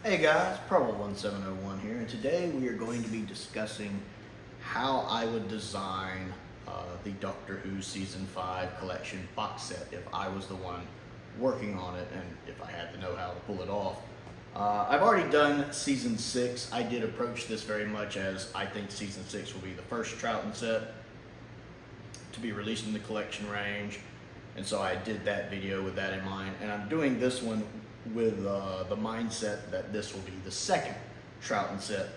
Hey guys, Prowl 1701 here, and today we are going to be discussing how I would design the Doctor Who Season 5 collection box set if I was the one working on it and if I had the know-how to pull it off. I've already done Season 6. I did approach this very much as I think Season 6 will be the first Troughton set to be released in the collection range, and so I did that video with that in mind, and I'm doing this one with the mindset that this will be the second Troughton set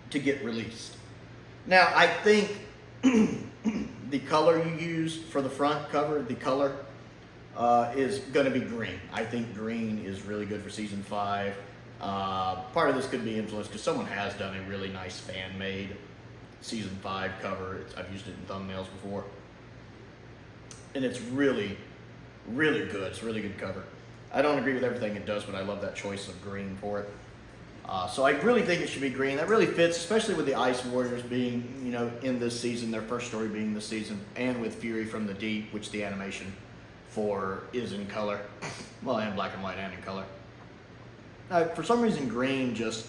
to get released. Now, I think the color you use for the front cover, the color is going to be green. I think green is really good for Season 5. Part of this could be influenced because someone has done a really nice fan-made Season 5 cover. I've used it in thumbnails before. And it's really, really good. It's a really good cover. I don't agree with everything it does, but I love that choice of green for it. So I really think it should be green. That really fits, especially with the Ice Warriors being, in this season, their first story being this season, and with Fury from the Deep, which the animation for is in color. Well, and black and white and in color. For some reason, green just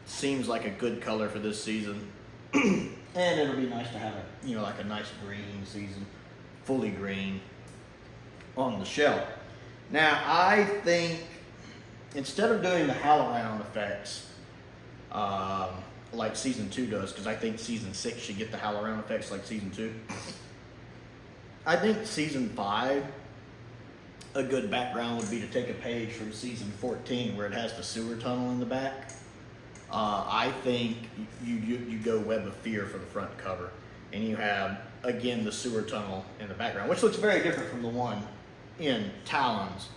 seems like a good color for this season. And it'll be nice to have like a nice green season, fully green on the shelf. Now, I think instead of doing the halogram effects like Season 2 does, because I think Season 6 should get the halogram effects like Season 2, I think Season 5, a good background would be to take a page from Season 14 where it has the sewer tunnel in the back. I think you go Web of Fear for the front cover, and you have, again, the sewer tunnel in the background, which looks very different from the one in Talons.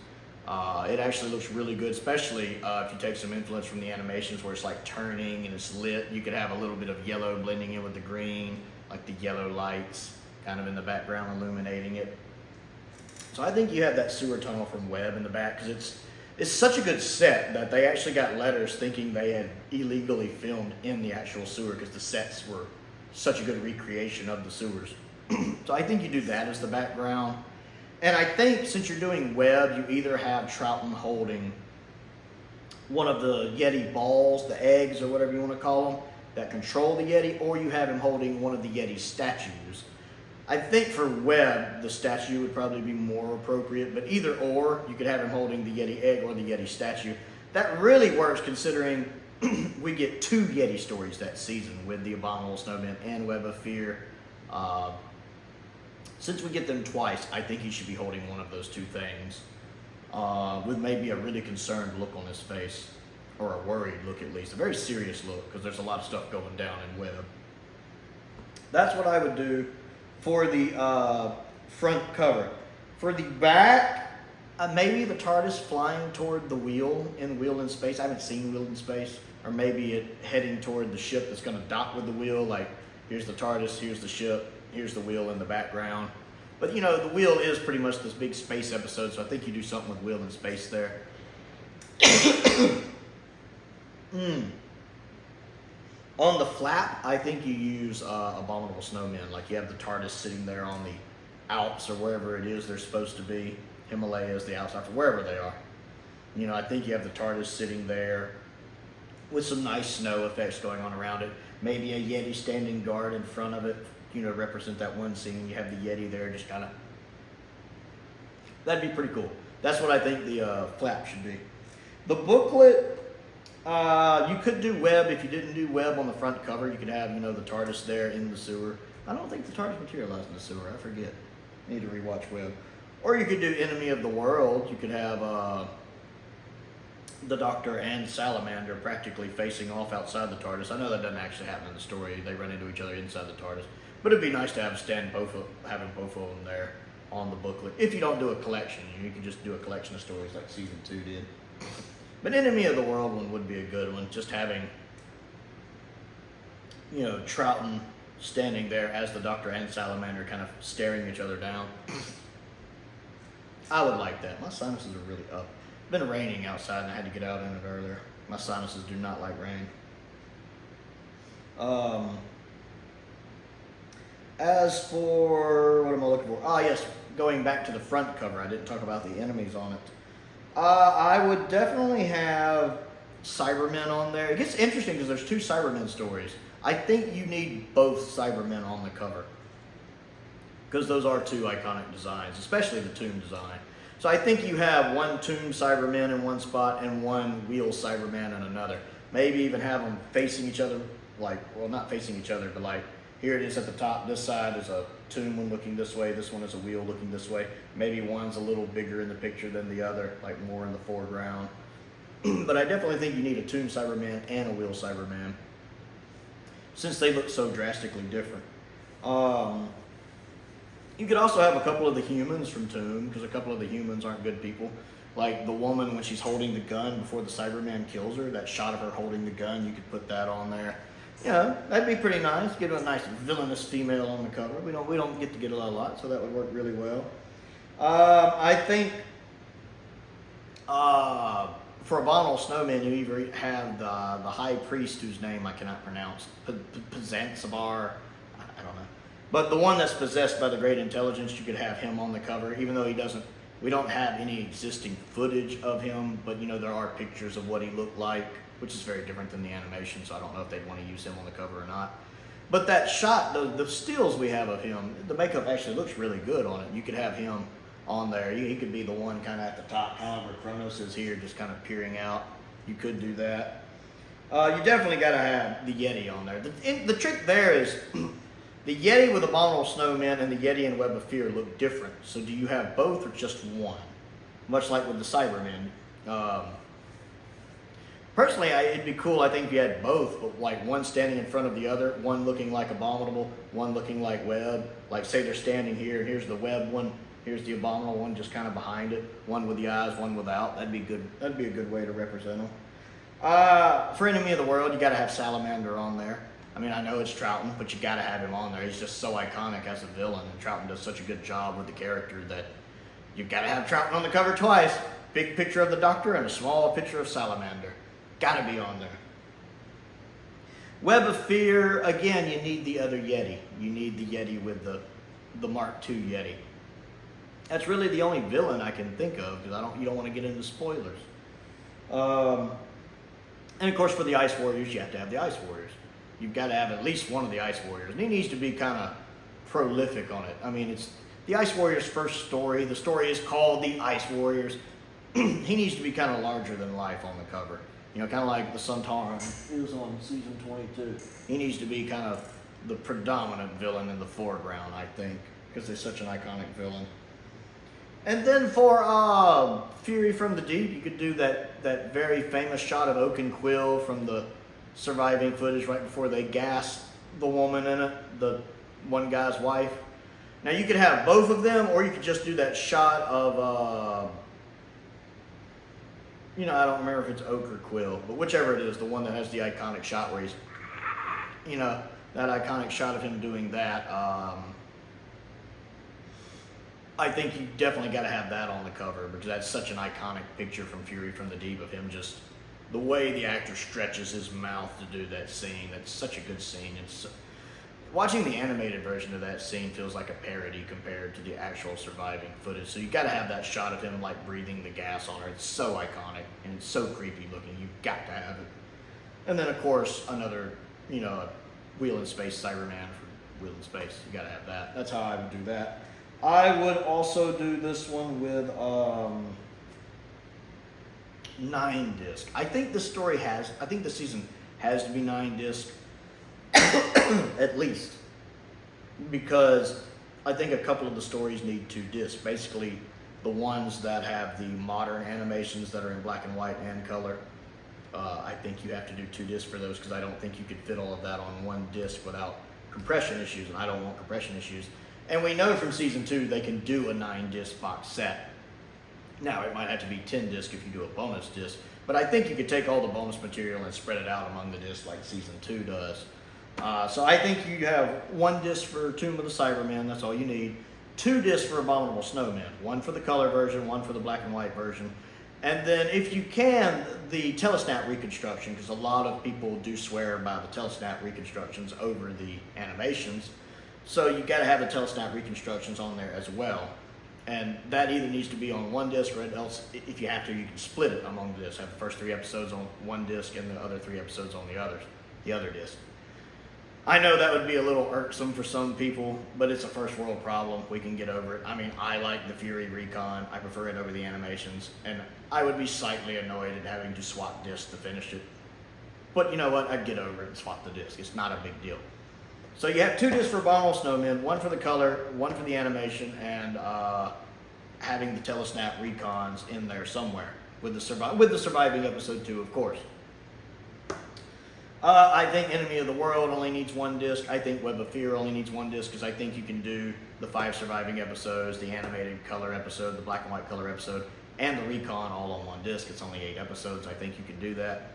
It actually looks really good, especially if you take some influence from the animations where it's like turning and it's lit. You could have a little bit of yellow blending in with the green, like the yellow lights kind of in the background illuminating it. So I think you have that sewer tunnel from Webb in the back, because it's such a good set that they actually got letters thinking they had illegally filmed in the actual sewer because the sets were such a good recreation of the sewers. So I think you do that as the background. And I think since you're doing Webb, you either have Troughton holding one of the Yeti balls, the eggs or whatever you want to call them, that control the Yeti, or you have him holding one of the Yeti statues. I think for Webb, the statue would probably be more appropriate, but either or, you could have him holding the Yeti egg or the Yeti statue. That really works considering we get 2 Yeti stories that season with the Abominable Snowman and Web of Fear. Since we get them twice, I think he should be holding one of those 2 things, with maybe a really concerned look on his face, or a worried look at least, a very serious look, because there's a lot of stuff going down in Webb. That's what I would do for the front cover. For the back, maybe the TARDIS flying toward the wheel in space. I haven't seen Wheel in Space. Or maybe it heading toward the ship that's going to dock with the wheel. Like, here's the TARDIS, here's the ship, here's the wheel in the background. But the wheel is pretty much this big space episode, so I think you do something with Wheel in Space there. On the flap, I think you use Abominable Snowmen. Like, you have the TARDIS sitting there on the Alps or wherever it is they're supposed to be. Himalayas, the Alps, wherever they are. I think you have the TARDIS sitting there with some nice snow effects going on around it. Maybe a Yeti standing guard in front of it, represent that one scene. You have the Yeti there just kind of... That'd be pretty cool. That's what I think the flap should be. The booklet... you could do Webb. If you didn't do Webb on the front cover, you could have, the TARDIS there in the sewer. I don't think the TARDIS materialized in the sewer. I forget. Need to rewatch Webb. Or you could do Enemy of the World. You could have the Doctor and Salamander practically facing off outside the TARDIS. I know that doesn't actually happen in the story. They run into each other inside the TARDIS. But it'd be nice to have having both of them there on the booklet. If you don't do a collection, you can just do a collection of stories like Season 2 did. But Enemy of the World one would be a good one. Just having, Troughton standing there as the Doctor and Salamander kind of staring each other down. I would like that. My sinuses are really up. It's been raining outside and I had to get out in it earlier. My sinuses do not like rain. As for, what am I looking for? Ah, yes, going back to the front cover. I didn't talk about the enemies on it. I would definitely have Cybermen on there. It gets interesting because there's two Cybermen stories. I think you need both Cybermen on the cover because those are two iconic designs, especially the Tomb design. So I think you have one Tomb Cyberman in one spot and one Wheel Cyberman in another. Maybe even have them facing each other, like, well, not facing each other, but like, here it is at the top. This side is a Tomb one looking this way. This one is a Wheel looking this way. Maybe one's a little bigger in the picture than the other, like more in the foreground. But I definitely think you need a Tomb Cyberman and a Wheel Cyberman, since they look so drastically different. You could also have a couple of the humans from Tomb, because a couple of the humans aren't good people. Like the woman when she's holding the gun before the Cyberman kills her, that shot of her holding the gun, you could put that on there. Yeah, that'd be pretty nice. Get a nice villainous female on the cover. We don't get to get a lot, so that would work really well. I think for Abominable Snowman, you either have the High Priest, whose name I cannot pronounce, Pazansabar, I don't know. But the one that's possessed by the Great Intelligence, you could have him on the cover, even though he doesn't. We don't have any existing footage of him, but you know there are pictures of what he looked like, which is very different than the animation, so I don't know if they'd want to use him on the cover or not. But that shot, the stills we have of him, the makeup actually looks really good on it. You could have him on there. He could be the one kind of at the top, kind of where Kronos is here, just kind of peering out. You could do that. You definitely got to have the Yeti on there. The trick there is the Yeti with Abominable Snowman and the Yeti in Web of Fear look different. So do you have both or just one? Much like with the Cybermen. Personally, it'd be cool, I think, if you had both, but like one standing in front of the other, one looking like Abominable, one looking like Web. Like say they're standing here, and here's the Web one, here's the Abominable one just kind of behind it. One with the eyes, one without. That'd be good. That'd be a good way to represent them. For Enemy of the World, you gotta have Salamander on there. I mean, I know it's Troughton, but you gotta have him on there. He's just so iconic as a villain, and Troughton does such a good job with the character that you gotta have Troughton on the cover twice. Big picture of the Doctor and a small picture of Salamander. Gotta be on there. Web of Fear, again, you need the other Yeti. You need the Yeti with the Mark II Yeti. That's really the only villain I can think of, because you don't want to get into spoilers. And of course, for the Ice Warriors, you have to have the Ice Warriors. You've got to have at least one of the Ice Warriors, and he needs to be kind of prolific on it. I mean, it's the Ice Warriors' first story. The story is called The Ice Warriors. He needs to be kind of larger than life on the cover. You know, kind of like the Suntaran is on season 22. He needs to be kind of the predominant villain in the foreground, I think, because he's such an iconic villain. And then for Fury from the Deep, you could do that very famous shot of Oak and Quill from the surviving footage right before they gas the woman in it, the one guy's wife. Now you could have both of them, or you could just do that shot of, you know, I don't remember if it's Oak or Quill, but whichever it is, the one that has the iconic shot where he's, you know, that iconic shot of him doing that. I think you definitely got to have that on the cover, because that's such an iconic picture from Fury from the Deep of him just, the way the actor stretches his mouth to do that scene. That's such a good scene. It's watching the animated version of that scene feels like a parody compared to the actual surviving footage. So you got to have that shot of him like breathing the gas on her. It's so iconic and it's so creepy looking. You've got to have it. And then of course another, you know, Wheel in Space Cyberman for Wheel in Space. You got to have that. That's how I would do that. I would also do this one with 9 disc. I think the season has to be 9 disc at least, because I think a couple of the stories need 2 discs. Basically, the ones that have the modern animations that are in black and white and color. I think you have to do 2 discs for those, because I don't think you could fit all of that on 1 disc without compression issues, and I don't want compression issues. And we know from season 2 they can do a 9 disc box set. Now it might have to be 10 disc if you do a bonus disc, but I think you could take all the bonus material and spread it out among the discs like season 2 does. So I think you have 1 disc for Tomb of the Cybermen, that's all you need. 2 discs for Abominable Snowman, 1 for the color version, 1 for the black and white version. And then if you can, the Telesnap reconstruction, because a lot of people do swear by the Telesnap reconstructions over the animations. So you got to have the Telesnap reconstructions on there as well. And that either needs to be on one disc, or else, if you have to, you can split it among the discs. Have the first 3 episodes on one disc and the other 3 episodes on the other disc. I know that would be a little irksome for some people, but it's a first world problem. We can get over it. I mean, I like the Fury Recon. I prefer it over the animations, and I would be slightly annoyed at having to swap discs to finish it. But you know what? I'd get over it and swap the disc. It's not a big deal. So you have 2 discs for Abominable Snowmen, 1 for the color, 1 for the animation, and having the Telesnap Recons in there somewhere with the surviving episode 2, of course. I think Enemy of the World only needs 1 disc. I think Web of Fear only needs 1 disc, because I think you can do the 5 surviving episodes, the animated color episode, the black and white color episode, and the Recon all on 1 disc. It's only 8 episodes. I think you can do that.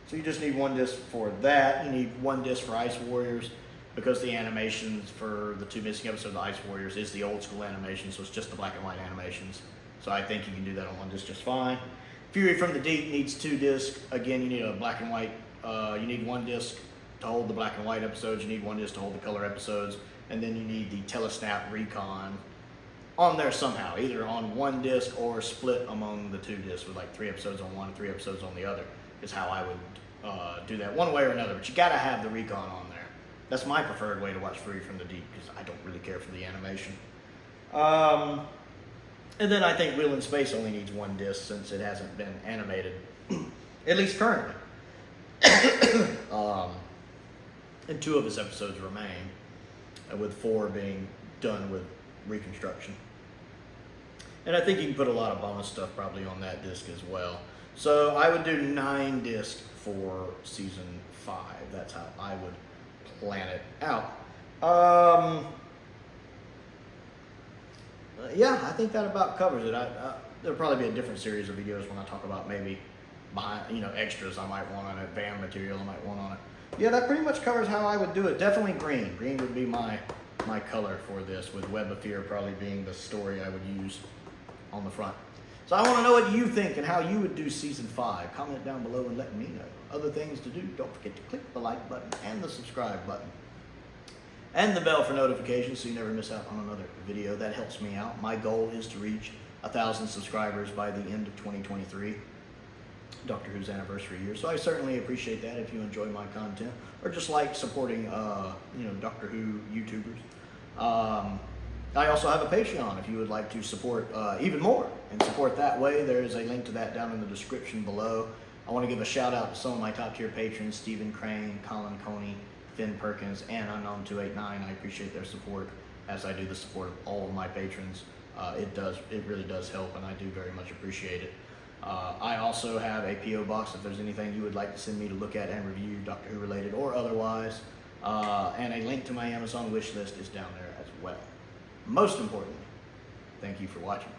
So you just need 1 disc for that. You need 1 disc for Ice Warriors, because the animations for the 2 missing episodes of Ice Warriors is the old school animation, so it's just the black and white animations. So I think you can do that on 1 disc just fine. Fury from the Deep needs 2 discs. Again, you need a black and white. You need 1 disc to hold the black and white episodes. You need 1 disc to hold the color episodes, and then you need the Telesnap Recon on there somehow, either on 1 disc or split among the 2 discs with like 3 episodes on one, 3 episodes on the other. Is how I would do that, one way or another. But you gotta have the Recon on there. That's my preferred way to watch Fury from the Deep, because I don't really care for the animation. And then I think Wheel in Space only needs 1 disc, since it hasn't been animated, at least currently. And 2 of his episodes remain, with 4 being done with reconstruction. And I think you can put a lot of bonus stuff probably on that disc as well. So I would do 9 discs for season 5. That's how I would plan it out. Yeah, I think that about covers it. There'll probably be a different series of videos when I talk about maybe behind, extras I might want on it, van material I might want on it. Yeah, that pretty much covers how I would do it. Definitely green. Green would be my color for this, with Web of Fear probably being the story I would use on the front. So I want to know what you think and how you would do season 5. Comment down below and let me know. Other things to do, don't forget to click the like button and the subscribe button. And the bell for notifications so you never miss out on another video. That helps me out. My goal is to reach 1,000 subscribers by the end of 2023. Doctor Who's anniversary year. So I certainly appreciate that if you enjoy my content or just like supporting Doctor Who YouTubers. I also have a Patreon if you would like to support even more and support that way. There is a link to that down in the description below. I want to give a shout out to some of my top tier patrons: Stephen Crane, Colin Coney, Finn Perkins, and Unknown289. I appreciate their support, as I do the support of all of my patrons. It really does help, and I do very much appreciate it. I also have a P.O. box if there's anything you would like to send me to look at and review, Doctor Who related or otherwise. And a link to my Amazon wish list is down there as well. Most importantly, thank you for watching.